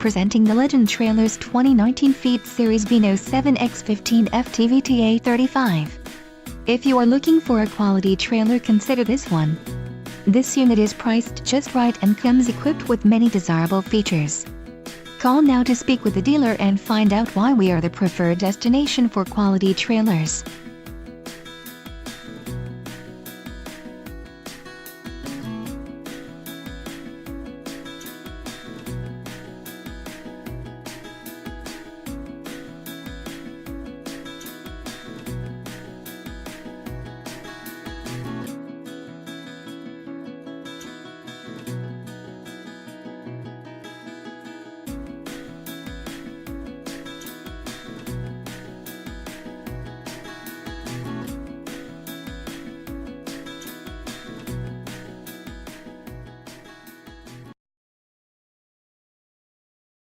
presenting the Legend Trailers 2019 Feet Series Vino 7X15FTVTA35. If you are looking for a quality trailer, consider this one. This unit is priced just right and comes equipped with many desirable features. Call now to speak with the dealer and find out why we are the preferred destination for quality trailers.